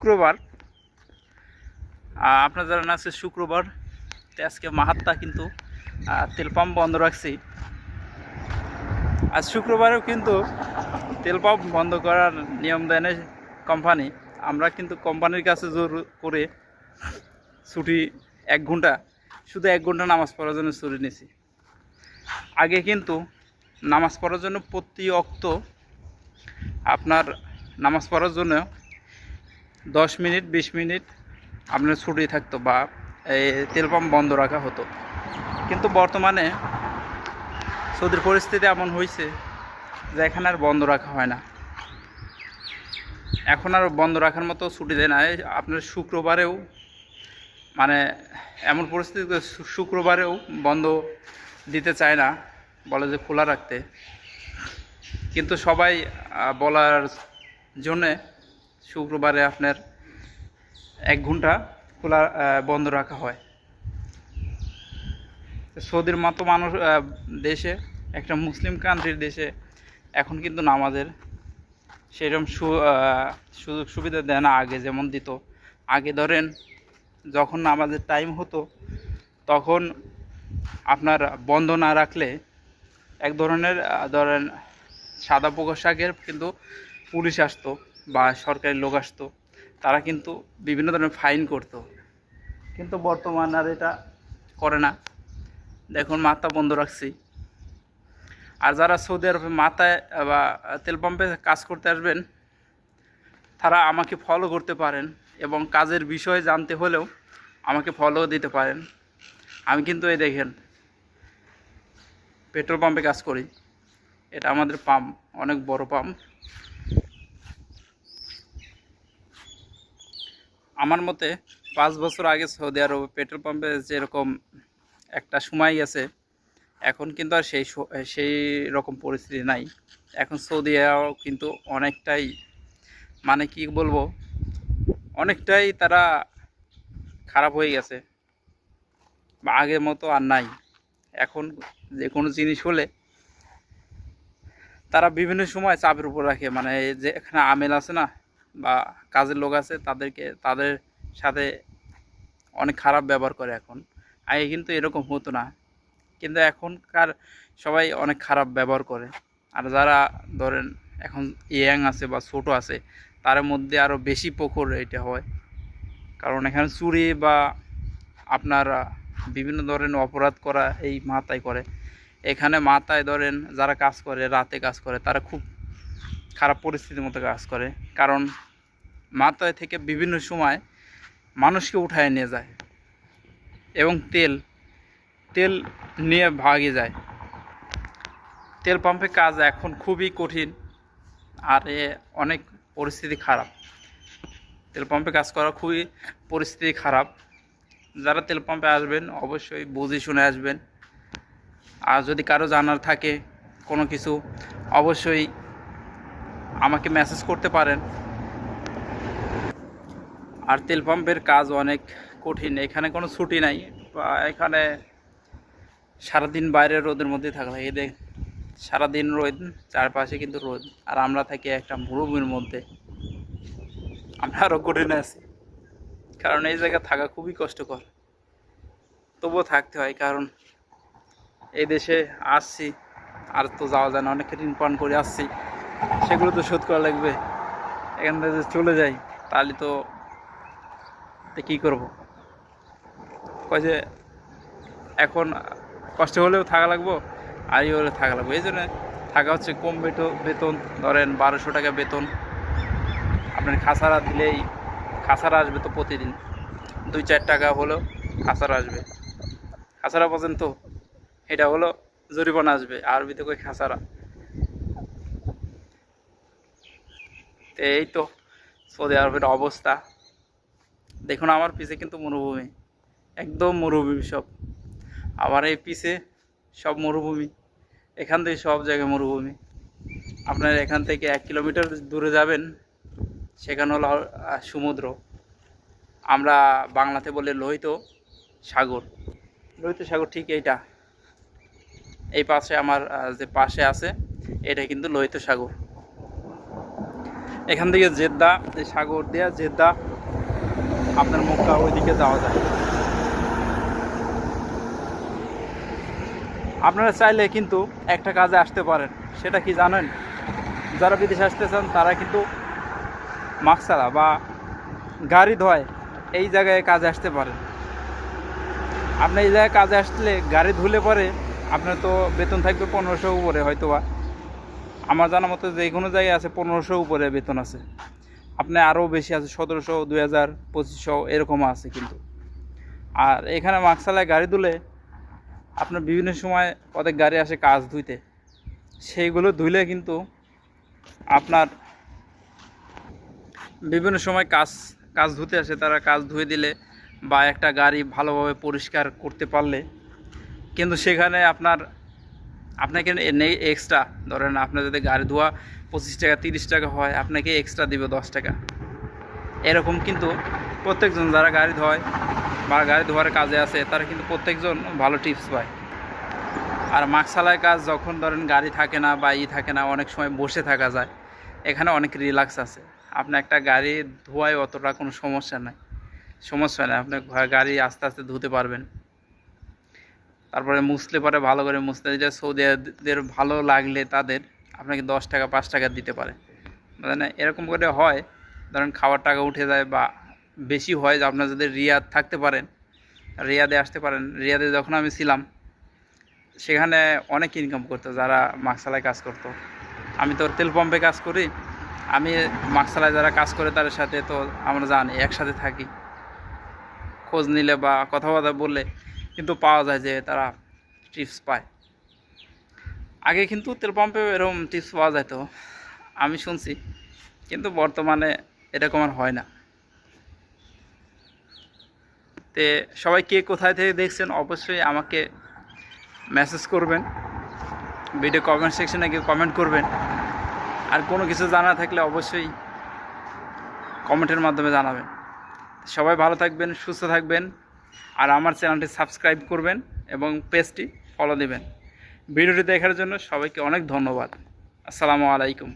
শুক্রবার আপনার জানেন আছে শুক্রবার তো আজকে মাহাত্মা কিন্তু তেল পাম্প বন্ধ রাখছি। আজ শুক্রবারেও কিন্তু তেল পাম্প বন্ধ করার নিয়ম দেয় না কোম্পানি। আমরা কিন্তু কোম্পানির কাছে জোর করে ছুটি 1 ঘন্টা, শুধু 1 ঘন্টা নামাজ পড়ার জন্য ছুটি নিয়েছি। আগে কিন্তু নামাজ পড়ার জন্য প্রতি ওয়াক্ত আপনার নামাজ পড়ার জন্য 10 মিনিট 20 মিনিট আপনার ছুটি থাকতো বা এই তেল পাম্প বন্ধ রাখা হতো। কিন্তু বর্তমানে সৌদির পরিস্থিতি এমন হয়েছে যে এখানে আর বন্ধ রাখা হয় না। এখন আর বন্ধ রাখার মতো ছুটি দেয় না। আপনার শুক্রবারেও মানে এমন পরিস্থিতি শুক্রবারেও বন্ধ দিতে চায় না, বলে যে খোলা রাখতে। কিন্তু সবাই বলার জন্যে শুক্রবারে আপনার 1 ঘন্টা খোলা বন্ধ রাখা হয়। সৌদির মতো মানুষ দেশে, একটা মুসলিম কান্ট্রির দেশে এখন কিন্তু নামাজের সেরকম সুযোগ সুবিধা দেয় না আগে যেমন দিত। আগে ধরেন যখন নামাজের টাইম হতো তখন আপনার বন্ধ না রাখলে এক ধরনের ধরেন সাদা পোশাকের কিন্তু পুলিশ আসতো বা সরকারি লোক আসতো, তারা কিন্তু বিভিন্ন ধরনের ফাইন করতো। কিন্তু বর্তমান আর এটা করে না। দেখুন মাথা বন্ধ রাখছি। আর যারা সৌদি আরবে মাথায় বা তেল পাম্পে কাজ করতে আসবেন তারা আমাকে ফলো করতে পারেন এবং কাজের বিষয়ে জানতে হলেও আমাকে ফলো দিতে পারেন। আমি কিন্তু এই দেখেন পেট্রোল পাম্পে কাজ করি। এটা আমাদের পাম্প, অনেক বড় পাম্প। আমার মতে 5 বছর আগে সৌদি আরবে পেট্রোল পাম্পে যেরকম একটা সময় গেছে, এখন কিন্তু আর সেই রকম পরিস্থিতি নাই। এখন সৌদি আরব কিন্তু অনেকটাই মানে কি বলবো, অনেকটাই তারা খারাপ হয়ে গেছে বা আগের মতো আর নাই। এখন যে কোনো জিনিস হলে তারা বিভিন্ন সময় চাপের উপর রাখে, মানে যে এখানে আমেল আছে না বা কাজের লোক আছে তাদের সাথে অনেক খারাপ ব্যবহার করে এখন। আগে কিন্তু এরকম হতো না, কিন্তু এখনকার সবাই অনেক খারাপ ব্যবহার করে। আর যারা ধরেন এখন ইয়াং আছে বা ছোট আছে তার মধ্যে আরও বেশি প্রখর এটা হয়, কারণ এখানে চুরি বা আপনার বিভিন্ন ধরনের অপরাধ করা এই মাথায় করে। এখানে মাথায় ধরেন যারা কাজ করে, রাতে কাজ করে, তারা খুব খারাপ পরিস্থিতির মতো কাজ করে, কারণ মাথায় থেকে বিভিন্ন সময় মানুষকে উঠায় নিয়ে যায় এবং তেল নিয়ে ভাগে যায়। তেল পাম্পে কাজ এখন খুবই কঠিন আর অনেক পরিস্থিতি খারাপ। তেল পাম্পে কাজ করা খুবই পরিস্থিতি খারাপ। যারা তেল পাম্পে আসবেন অবশ্যই বুঝে শুনে আসবেন। আর যদি কারো জানার থাকে কোনো কিছু অবশ্যই আমাকে মেসেজ করতে পারেন। আর তেল পাম্পের কাজ অনেক কঠিন, এখানে কোনো ছুটি নাই। এখানে সারাদিন বাইরে রোদের মধ্যে থাকা লাগে। দেখ সারাদিন রোদ, চারপাশে কিন্তু রোদ, আর আমরা থাকি একটা মরুভূমির মধ্যে। আমরা আরও কঠিন আছি, কারণ এই জায়গায় থাকা খুবই কষ্টকর। তবুও থাকতে হয়, কারণ এই দেশে আসছি আর তো যাওয়া যায় না। অনেক ঋণ পান করে আসছি, সেগুলো তো শোধ করা লাগবে। এখান থেকে যদি চলে যাই তাহলে তো কী করবো? কয় যে এখন কষ্ট হলেও থাকা লাগবো, আর হলে থাকা লাগবে। এই জন্য থাকা হচ্ছে কম বেতন, ধরেন 1200 টাকা বেতন। আপনার খাসারা দিলেই খাসারা আসবে তো প্রতিদিন 2-4 টাকা হলেও খাসারা আসবে। খাসারা পর্যন্ত এটা হলো জরিমানা আসবে, আরবিতে কই খাসারা। এই তো সৌদি আরবের অবস্থা। দেখুন আমার পিছে কিন্তু মরুভূমি, একদম মরুভূমি সব। আবার এই পিছে সব মরুভূমি, এখান থেকে সব জায়গায় মরুভূমি। আপনার এখান থেকে 1 কিলোমিটার দূরে যাবেন, সেখানে হলো সমুদ্র। আমরা বাংলাতে বলে লোহিত সাগর। লোহিত সাগর ঠিক এইটা, এই পাশে আমার যে পাশে আছে এটা কিন্তু লোহিত সাগর। এখান থেকে জেদ্দা, এই সাগর দিয়ে জেদ্দা আপনার মক্কা ওইদিকে যাওয়া যায়। আপনারা চাইলে কিন্তু একটা কাজে আসতে পারেন, সেটা কি জানেন? যারা বিদেশে আসতে চান তারা কিন্তু মাকসালা বা গাড়ি ধোয় এই জায়গায় কাজে আসতে পারেন। আপনি এই জায়গায় কাজে আসলে গাড়ি ধুলে পরে আপনার তো বেতন থাকবে 1500 উপরে, হয়তো বা আমার জানা মতো যে কোনো জায়গায় আছে 1500 উপরে বেতন আছে। আপনি আরও বেশি আছে 1700, 2000, 2500 এরকম আছে কিন্তু। আর এখানে মাকসালায় গাড়ি ধুলে আপনার বিভিন্ন সময় অনেক গাড়ি আসে কাজ ধুইতে, সেইগুলো ধুইলে কিন্তু আপনার বিভিন্ন সময় কাজ ধুতে আসে, তারা কাজ ধুয়ে দিলে বা একটা গাড়ি ভালোভাবে পরিষ্কার করতে পারলে কিন্তু সেখানে আপনাকে নেই এক্সট্রা। ধরেন আপনার যদি গাড়ি ধোয়া 25 টাকা 30 টাকা হয়, আপনাকে এক্সট্রা দিবে 10 টাকা। এরকম কিন্তু প্রত্যেকজন যারা গাড়ি ধোয় বা গাড়ি ধোয়ার কাজে আছে তারা কিন্তু প্রত্যেকজন ভালো টিপস পায়। আর মাকসালায় কাজ যখন ধরেন গাড়ি থাকে না বা থাকে না, অনেক সময় বসে থাকা যায়, এখানে অনেক রিল্যাক্স আছে। আপনি একটা গাড়ি ধোয়ায় অতটা কোনো সমস্যা নাই, আপনি গাড়ি আস্তে আস্তে ধুতে পারবেন। তারপরে মুছলে পরে ভালো করে মুছতে দিলে সৌদিদের ভালো লাগলে তাদের আপনাকে 10 টাকা 5 টাকা দিতে পারে, মানে এরকম করে হয়। ধরেন খাওয়ার টাকা উঠে যায় বা বেশি হয়, যে আপনার যদি রিয়াদ থাকতে পারেন, রিয়াদে আসতে পারেন। রিয়াদে যখন আমি ছিলাম সেখানে অনেক ইনকাম করতো যারা মাকসালায় কাজ করতো। আমি তো তেল পাম্পে কাজ করি, আমি মাকসালায় যারা কাজ করে তাদের সাথে তো আমরা জানি একসাথে থাকি, খোঁজ নিলে বা কথাবার্তা বললে কিন্তু পাওয়া যায় যে তারা টিপস পায়। আগে কিন্তু তেল পাম্পে এরকম টিপস পাওয়া যেত আমি শুনছি, কিন্তু বর্তমানে এরকম আর হয় না। তে সবাই কে কোথায় থেকে দেখছেন অবশ্যই আমাকে মেসেজ করবেন, ভিডিও কমেন্ট সেকশনে গিয়ে কমেন্ট করবেন। আর কোনো কিছু জানা থাকলে অবশ্যই কমেন্টের মাধ্যমে জানাবেন। সবাই ভালো থাকবেন, সুস্থ থাকবেন, আর আমার চ্যানেলটি সাবস্ক্রাইব করবেন এবং পেজটি ফলো দেবেন। ভিডিওটি দেখার জন্য সবাইকে অনেক ধন্যবাদ। আসসালামু আলাইকুম।